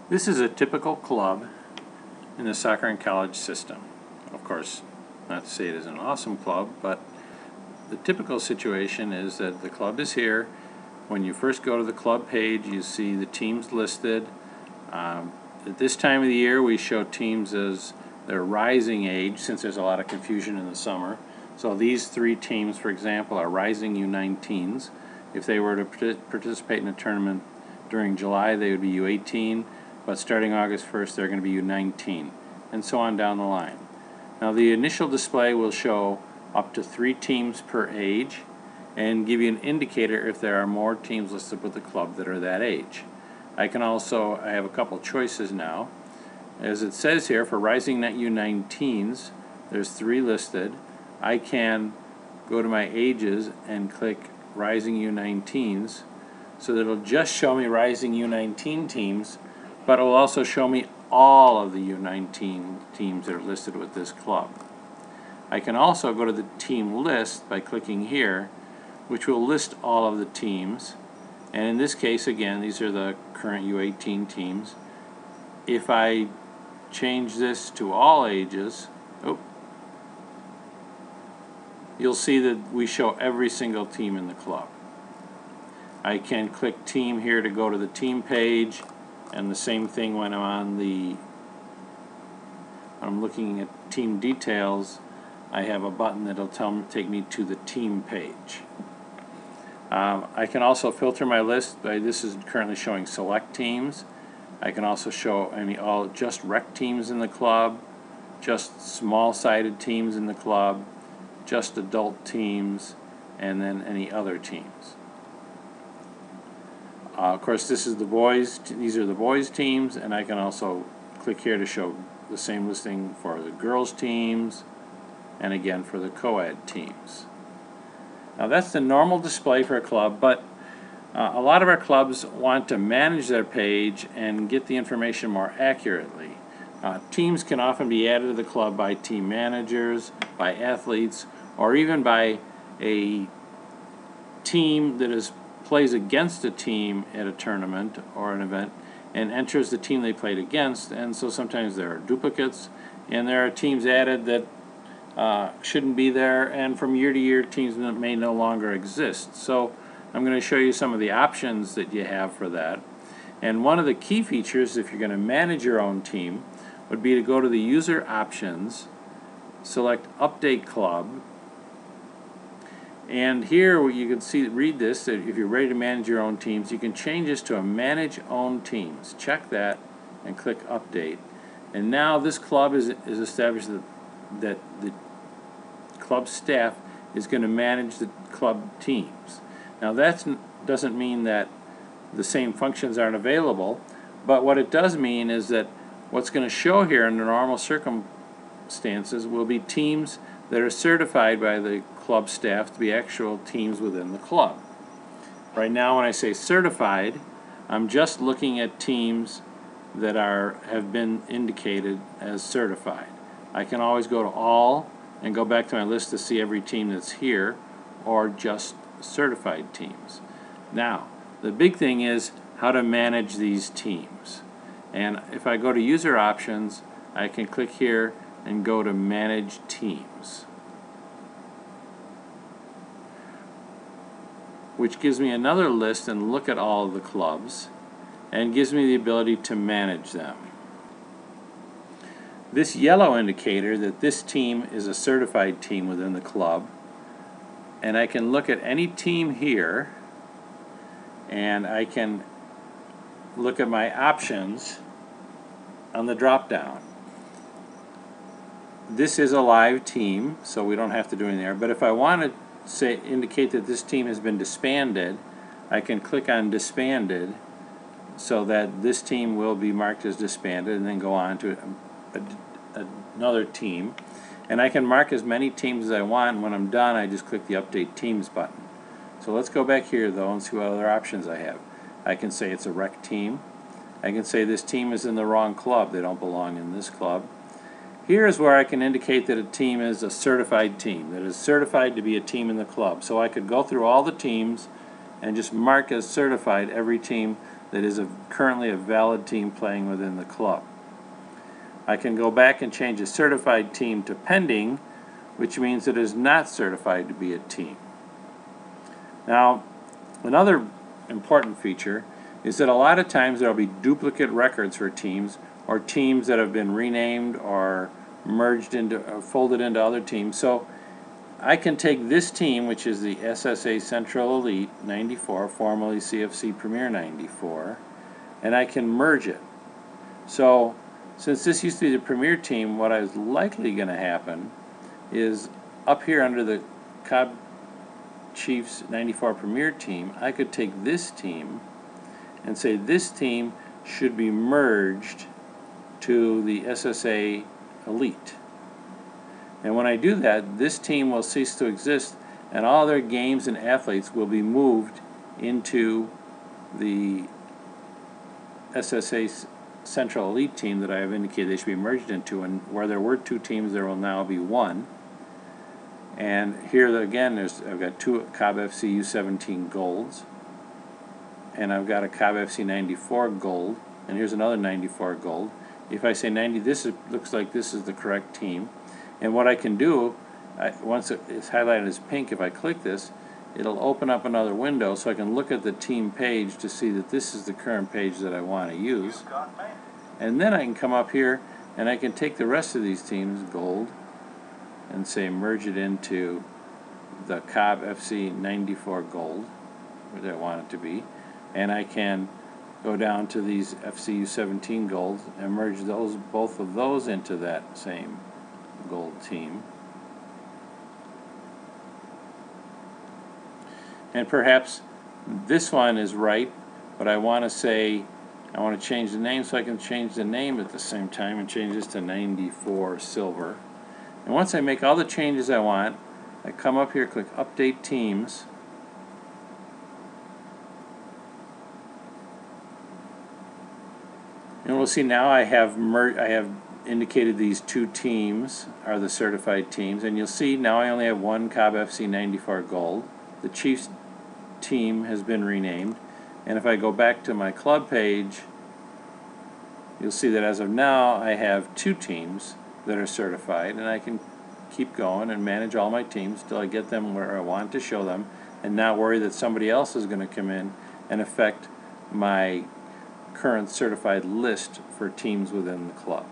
This is a typical club in the soccer and college system. Of course, not to say it is an awesome club, but the typical situation is that the club is here. When you first go to the club page, you see the teams listed. At this time of the year, we show teams as their rising age, since there's a lot of confusion in the summer. So these three teams, for example, are rising U19s. If they were to participate in a tournament during July, they would be U18, but starting August 1st, they're going to be U19, and so on down the line. Now, the initial display will show up to 3 teams per age and give you an indicator if there are more teams listed with the club that are that age. I have a couple choices now. As it says here, for Rising Net U19s, there's 3 listed. I can go to my ages and click Rising U19s, so that it'll just show me Rising U19 teams, but it will also show me all of the U19 teams that are listed with this club. I can also go to the team list by clicking here, which will list all of the teams. And in this case, again, these are the current U18 teams. If I change this to all ages, you'll see that we show every single team in the club. I can click team here to go to the team page, and the same thing when I'm looking at team details. I have a button that'll take me to the team page. I can also filter my list by, this is currently showing select teams. I can also show just rec teams in the club, just small-sided teams in the club, just adult teams, and then any other teams. Of course, this is the boys. These are the boys teams, and I can also click here to show the same listing for the girls teams, and again for the co-ed teams. Now, that's the normal display for a club, but a lot of our clubs want to manage their page and get the information more accurately. Teams can often be added to the club by team managers, by athletes, or even by a team that plays against a team at a tournament or an event and enters the team they played against, and so sometimes there are duplicates, and there are teams added that shouldn't be there, and from year to year teams may no longer exist. So I'm going to show you some of the options that you have for that. And one of the key features, if you're going to manage your own team, would be to go to the user options, select update club, and here you can read this, that if you're ready to manage your own teams, you can change this to a manage own teams. Check that and click update. And now this club is established that the club staff is going to manage the club teams. Now that doesn't mean that the same functions aren't available, but what it does mean is that what's going to show here in the normal circumstances will be teams that are certified by the club staff to be actual teams within the club. Right now, when I say certified, I'm just looking at teams that have been indicated as certified. I can always go to all and go back to my list to see every team that's here, or just certified teams. Now, the big thing is how to manage these teams. And if I go to user options, I can click here and go to manage teams, which gives me another list and look at all of the clubs and gives me the ability to manage them. This yellow indicator that this team is a certified team within the club, and I can look at any team here, and I can look at my options on the drop down. This is a live team, so we don't have to do anything there, but if I want to indicate that this team has been disbanded, I can click on disbanded so that this team will be marked as disbanded, and then go on to another team. And I can mark as many teams as I want, and when I'm done I just click the update teams button. So let's go back here though and see what other options I have. I can say it's a rec team. I can say this team is in the wrong club, they don't belong in this club. Here's where I can indicate that a team is a certified team, that is certified to be a team in the club. So I could go through all the teams and just mark as certified every team that is currently a valid team playing within the club. I can go back and change a certified team to pending, which means it is not certified to be a team. Now, another important feature is that a lot of times there will be duplicate records for teams, or teams that have been renamed or merged into or folded into other teams. So I can take this team, which is the SSA Central Elite 94, formerly CFC Premier 94, and I can merge it. So since this used to be the Premier team, what is likely going to happen is up here under the Cobb Chiefs 94 Premier team, I could take this team and say this team should be merged to the SSA Elite. And when I do that, this team will cease to exist and all their games and athletes will be moved into the SSA Central Elite team that I have indicated they should be merged into, and where there were two teams there will now be one. And here again I've got two Cobb FC U17 golds, and I've got a Cobb FC 94 gold, and here's another 94 gold. If I say 90, looks like this is the correct team. And what I can do, once it's highlighted as pink, if I click this, it'll open up another window so I can look at the team page to see that this is the current page that I want to use. And then I can come up here and I can take the rest of these teams, gold, and say merge it into the Cobb FC 94 gold, where I want it to be. And I can go down to these FCU 17 golds and merge both of those into that same gold team. And perhaps this one is right, but I want to change the name, so I can change the name at the same time and change this to 94 silver. And once I make all the changes I want, I come up here, click Update Teams, and we'll see now I have indicated these two teams are the certified teams, and you'll see now I only have one Cobb FC 94 gold. The Chiefs team has been renamed, and if I go back to my club page, you'll see that as of now I have two teams that are certified, and I can keep going and manage all my teams till I get them where I want to show them and not worry that somebody else is going to come in and affect my current certified list for teams within the club.